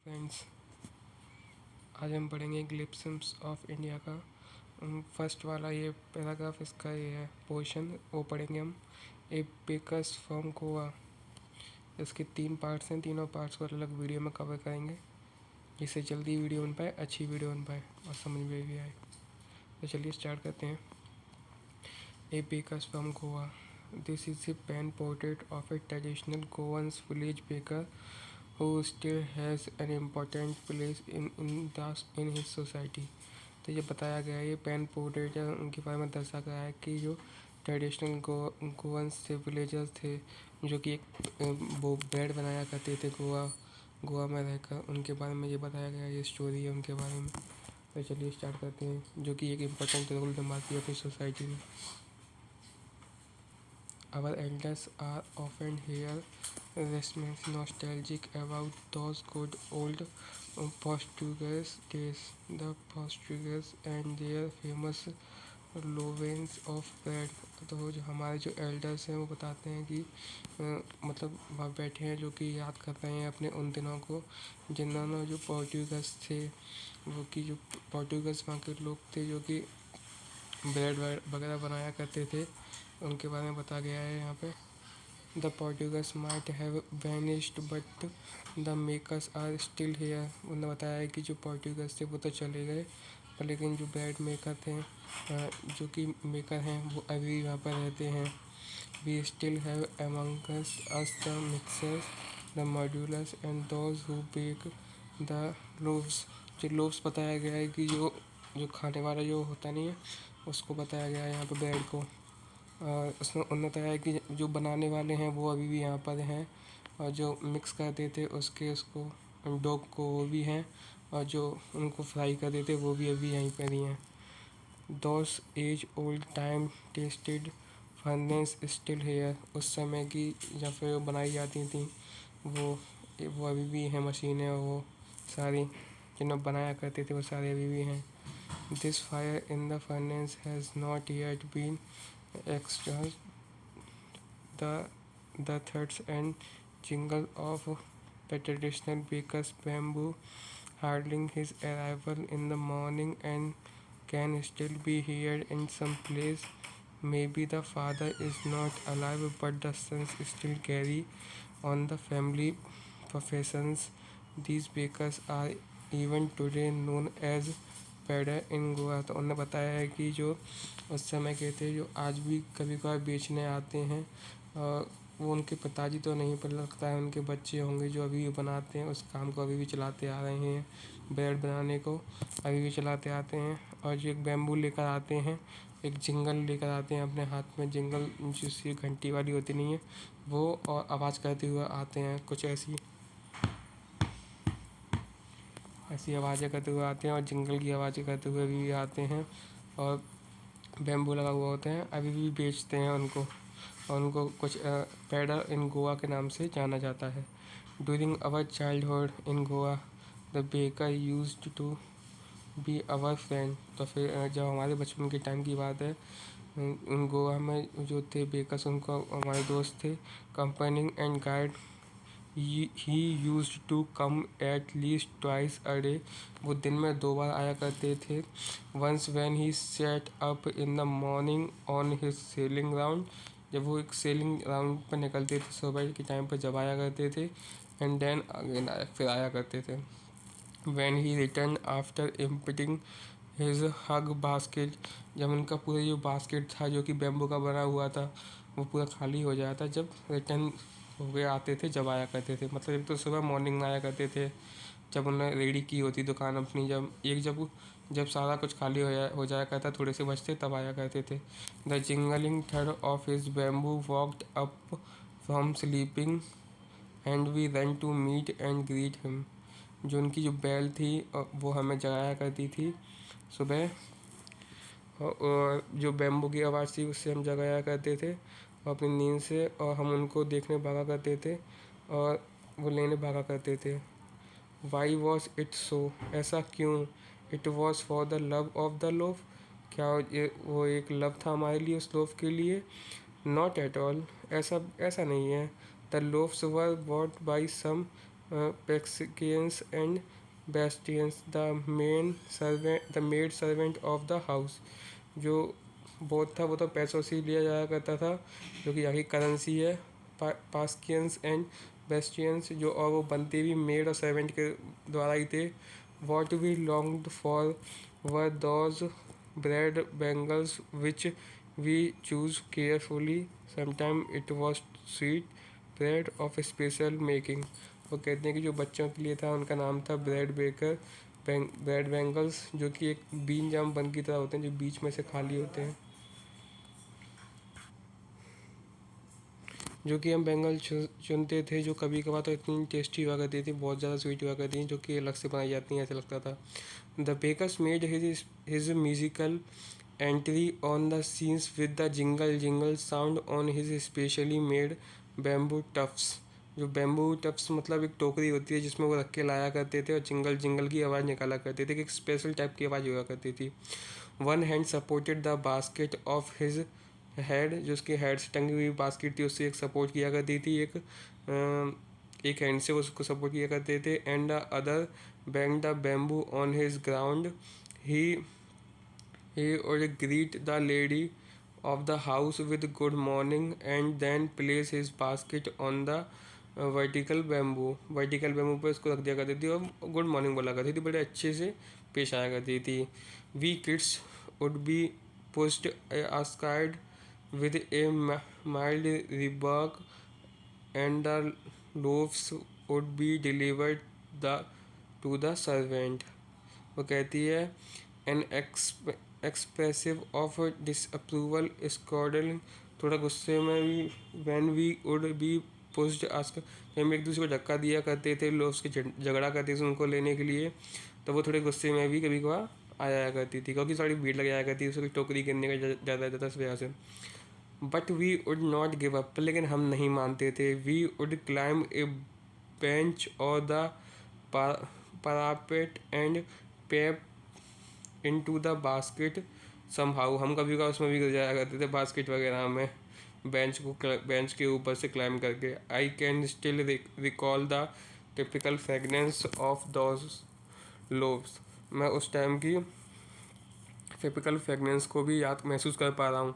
Friends, आज हम पढ़ेंगे ग्लिम्प्स ऑफ इंडिया का फर्स्ट वाला ये पैराग्राफ, इसका ये है पोर्शन, वो पढ़ेंगे हम। ए बेकर्स फ्रॉम गोवा। इसके 3 पार्ट्स हैं, तीनों पार्ट्स को अलग वीडियो में कवर करेंगे जिससे जल्दी वीडियो बन पाए, अच्छी वीडियो बन पाए और समझ में भी आए। तो चलिए स्टार्ट करते हैं। A bakers from Goa. This is a pen portrait of a traditional Goans village baker who still has an important place in his society। तो ये बताया गया है, ये पेन पोर्ट्रेट है, उनके बारे में दर्शा गया है कि जो ट्रेडिशनल गोवंस थे, विलेजर्स थे, जो कि एक वो ब्रेड बनाया करते थे गोवा में रहकर, उनके बारे में ये बताया गया है। ये स्टोरी है उनके बारे में। तो चलिए स्टार्ट करते हैं, जो कि एक इम्पोर्टेंट रोल निभाती है अपनी सोसाइटी में। Our elders are often here nostalgic about those good old Portuguese days, the Portuguese and their famous loaves of bread। तो जो हमारे जो एल्डर्स हैं वो बताते हैं कि मतलब वहाँ बैठे हैं, जो कि याद कर रहे हैं अपने उन दिनों को, जिन्होंने जो पोर्टुगीज थे, वो कि जो पोर्टुगीज वहाँ के लोग थे जो कि ब्रेड वगैरह बनाया करते थे, उनके बारे में बताया गया है यहाँ पे। The Portuguese might have vanished but the makers are still here. उन्होंने बताया है कि जो पोर्टुगीज थे वो तो चले गए, पर लेकिन जो ब्रेड मेकर थे, जो कि मेकर हैं, वो अभी यहाँ पर रहते हैं। We still have amongst us the mixers, the modulars and those who bake the loaves. जो लोव्स बताया गया है कि जो जो खाने वाला जो होता नहीं है, उसको बताया गया है यहाँ पे, ब्रेड को। और उसमें उन्होंने बताया कि जो बनाने वाले हैं वो अभी भी यहाँ पर हैं, और जो मिक्स करते थे उसको डो को, वो भी हैं, और जो उनको फ्राई करते थे वो भी अभी यहीं पर ही हैं। Those age old time tested furnace still here. उस समय की जब फिर वो बनाई जाती थी, वो अभी भी हैं मशीनें, वो सारी जिन्हें बनाया करते थे वो सारे अभी भी हैं। This fire in the furnace has not yet been extract the threads and jingle of the traditional baker's bamboo heralding his arrival in the morning and can still be heard in some place. Maybe the father is not alive, but the sons still carry on the family professions. These bakers are even today known as पैडर in Goa. तो उन्होंने बताया है कि जो उस समय के थे, जो आज भी कभी कभार बेचने आते हैं, और वो उनके पिताजी तो नहीं, पर लगता है उनके बच्चे होंगे जो अभी भी बनाते हैं, उस काम को अभी भी चलाते आ रहे हैं, ब्रेड बनाने को अभी भी चलाते आते हैं। और जो एक बैम्बू लेकर आते हैं, एक जिंगल लेकर आते हैं अपने हाथ में, जिंगल जिसकी घंटी वाली होती नहीं है वो, और आवाज़ करते हुए आते हैं, कुछ ऐसी आवाज़ें करते हुए आते हैं, और जिंगल की आवाज़ें करते हुए भी आते हैं, और बैम्बू लगा हुआ होते हैं, अभी भी बेचते हैं उनको, और उनको कुछ पैडर इन गोवा के नाम से जाना जाता है। During our childhood in Goa the baker used to be our friend. तो फिर जब हमारे बचपन के टाइम की बात है, उन गोवा में जो थे बेकर्स, उनको हमारे दोस्त थे, companion and guide. He used to come at least twice a day. वो दिन में 2 बार आया करते थे। Once when he set up in the morning on his selling ground. जब वो एक सेलिंग ग्राउंड पर निकलते थे सुबह के टाइम पर, जब आया करते थे, एंड देन अगेन फिर आया करते थे। When he return after emptying his hug basket. जब उनका पूरा जो बास्केट था, जो कि बैम्बू का बना हुआ था, वो पूरा खाली हो जाता, जब रिटर्न हो गए आते थे, जब आया करते थे। मतलब एक तो सुबह मॉर्निंग में आया करते थे, जब उन्होंने रेडी की होती दुकान अपनी, जब सारा कुछ खाली हो जाया करता, थोड़े से बचते, तब आया करते थे। The jingling third of his bamboo walked up from sleeping and we run to meet and greet him. जो उनकी जो बैल थी वो हमें जगाया करती थी सुबह, और जो बैम्बू की आवाज़ थी उससे हम जगाया करते थे अपनी नींद से, और हम उनको देखने भागा करते थे, और वो लेने भागा करते थे। Y was it so. ऐसा क्यों। It was for the love of the loaf. क्या वो एक लव था हमारे लिए, उस लोफ के लिए। Not at all. ऐसा ऐसा नहीं है। The loafs were bought by some Pexians and Bastians, the maid servant of the house. जो बोथ था वो तो पैसों से ही लिया जाया करता था, जो कि यहाँ की करेंसी है. पास्कियंस एंड बेस्टियंस, जो और वो बनते भी मेड और सर्वेंट के द्वारा ही थे. What we longed for were those bread bangles which we choose carefully. Sometime it was sweet bread of special making. वो कहते हैं कि जो बच्चों के लिए था उनका नाम था ब्रेड बेकर. ब्रेड बैंगल्स, जो कि एक बीन जाम बन की तरह होते हैं, जो बीच में से खाली होते हैं, जो कि हम बेंगल चुनते थे, जो कभी कभार तो इतनी टेस्टी हुआ करती थी, बहुत ज़्यादा स्वीट हुआ करती थी, जो कि अलग से बनाई जाती हैं, ऐसा लगता था. The bakers made his musical entry on the scenes with the jingle jingle sound on his specially made bamboo tufts. जो बैम्बू टफ्स मतलब एक टोकरी होती है जिसमें वो रख के लाया करते थे और जिंगल जिंगल की आवाज़ निकाला करते थे, कि एक स्पेशल टाइप की आवाज़ हुआ करती थी. One hand supported the basket of his head, जो उसके हेड से टंगी हुई बास्केट थी उससे एक सपोर्ट किया करती थी, एक हैंड से उसको सपोर्ट किया करते थे. And the other bang the bamboo on his ground. He would greet the lady of the house with good morning and then place his basket on the vertical bamboo पर उसको रख दिया करती थी और गुड मॉर्निंग बोला करती थी, बड़े अच्छे से पेश आया करती थी. We kids would be pushed aside with a mild rebuke and the loaves would be delivered to the servant. वो कहती है an expressive of disapproval scolding, थोड़ा गुस्से में भी. when we would be pushed ask, हम एक दूसरे को धक्का दिया करते थे, लोग उसके झगड़ा करते थे उनको लेने के लिए, तो वो थोड़े गुस्से में भी कभी कभार आ जाया करती थी, क्योंकि सारी भीड़ लग जाया करती थी, उसकी टोकरी गिरने का ज़्यादा रहता था इस वजह से. But we would not give up, लेकिन हम नहीं मानते थे. We would climb a bench or the parapet and peep into the basket somehow. हम कभी कभार उसमें भी गिर जाया करते थे बास्केट वगैरह में, बेंच के ऊपर से क्लाइम करके. I can still recall the typical fragrance of those loaves. मैं उस टाइम की टिपिकल फ्रेगनेंस को भी याद महसूस कर पा रहा हूँ.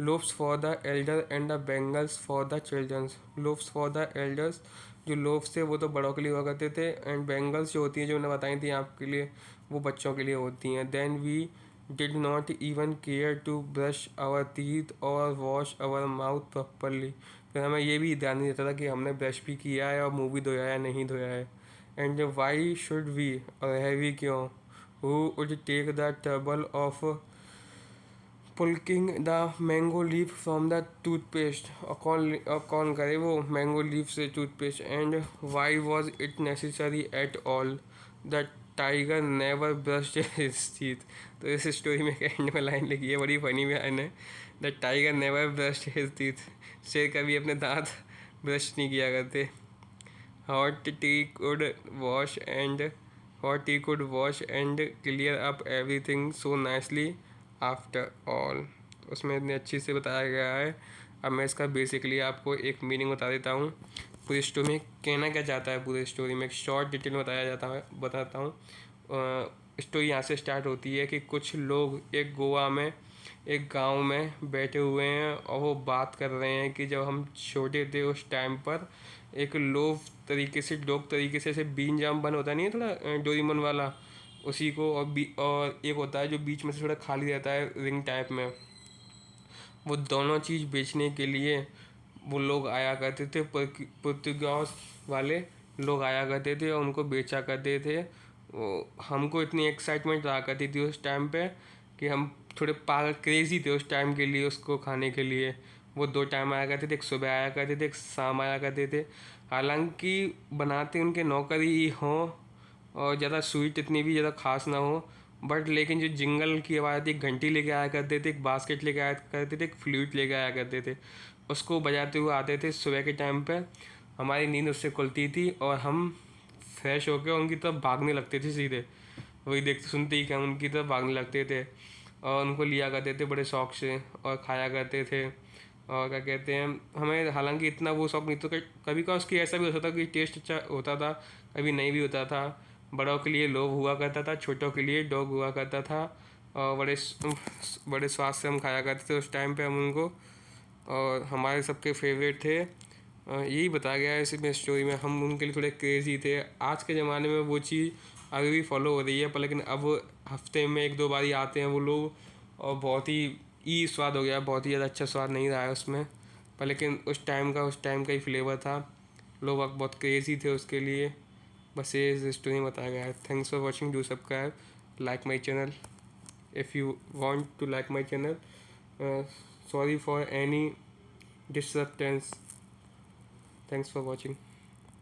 Loaves for the elder and the bangles for the childrens. Loaves for the elders, जो लोव्स थे वो तो बड़ों के लिए हुआ करते थे, एंड बैंगल्स जो होती हैं जो मैंने बताई थी आपके लिए, वो बच्चों के लिए होती हैं. Then we did not even care to brush our teeth और वॉश आवर माउथ प्रॉपरली. फिर हमें ये भी ध्यान नहीं देता था कि हमने ब्रश भी किया है और मुँह भी धोया है नहीं धोया है. एंड वाई शुड वी, और है भी क्यों, who would take the trouble of plucking the mango leaf from the toothpaste. और कौन करे वो मैंगो लीफ से toothpaste. And why was it necessary at all. The tiger never brushed his teeth. तो इस स्टोरी में एंड में line लिखी है, बड़ी फनी लाइन है. The tiger never brushed his teeth. शेर कभी अपने दांत ब्रश नहीं किया करते. Hot T could wash and hot tea could wash and clear up everything so nicely after all. उसमें इतनी अच्छी से बताया गया है. अब मैं इसका बेसिकली आपको एक मीनिंग बता देता हूँ. पूरी स्टोरी में कहना क्या चाहता है, पूरी स्टोरी में एक शॉर्ट डिटेल बताता हूँ. स्टोरी यहाँ से स्टार्ट होती है कि कुछ लोग एक गोवा में एक गांव में बैठे हुए हैं और वो बात कर रहे हैं कि जब हम छोटे थे उस टाइम पर एक लोग तरीके से ऐसे बीन जाम बन होता नहीं है थोड़ा डोरीमोन वाला, उसी को और एक होता है जो बीच में से थोड़ा खाली रहता है रिंग टाइप में. वो दोनों चीज़ बेचने के लिए वो लोग आया करते थे, पुर्तगाल वाले लोग आया करते थे और उनको बेचा करते थे. हमको इतनी एक्साइटमेंट रहा करती थी उस टाइम पे कि हम थोड़े पागल क्रेजी थे उस टाइम के लिए उसको खाने के लिए. वो 2 टाइम आया करते थे, एक सुबह आया करते थे, एक शाम आया करते थे. हालांकि बनाते उनके नौकर ही हों और ज़्यादा स्वीट इतनी भी ज़्यादा खास ना हो, बट लेकिन जो जिंगल की आवाज़ आती है, एक घंटी लेके आया करते थे, एक बास्केट लेके आया करते थे, एक फ्लूट लेके आया करते थे, उसको बजाते हुए आते थे सुबह के टाइम पे. हमारी नींद उससे खुलती थी और हम फ्रेश होकर उनकी तरफ भागने लगते थे सीधे. वही देखते सुनते ही कि हम उनकी तरफ भागने लगते थे और उनको लिया करते थे बड़े शौक से और खाया करते थे. और क्या कहते हैं, हमें हालांकि इतना वो शौक नहीं था, कभी कभी उसकी ऐसा भी होता था कि टेस्ट अच्छा होता था, कभी नहीं भी होता था। बड़ों के लिए लोभ हुआ करता था, छोटों के लिए डॉग हुआ करता था। और बड़े स्वाद से हम खाया करते थे उस टाइम पे हम उनको, और हमारे सबके फेवरेट थे। यही बताया गया है इसमें स्टोरी में, हम उनके लिए थोड़े क्रेजी थे। आज के ज़माने में वो चीज़ अभी भी फॉलो हो रही है, पर लेकिन अब हफ्ते में एक दो बार ही आते हैं वो लोग, और बहुत ही स्वाद हो गया, बहुत ही ज़्यादा अच्छा स्वाद नहीं रहा है उसमें। पर लेकिन उस टाइम का ही फ्लेवर था, लोग अब बहुत क्रेजी थे उसके लिए। बस ये इस स्टोरी में बताया गया है। Thanks for watching, do subscribe, like my channel if you want to like my channel. Sorry for any disturbance. Thanks for watching.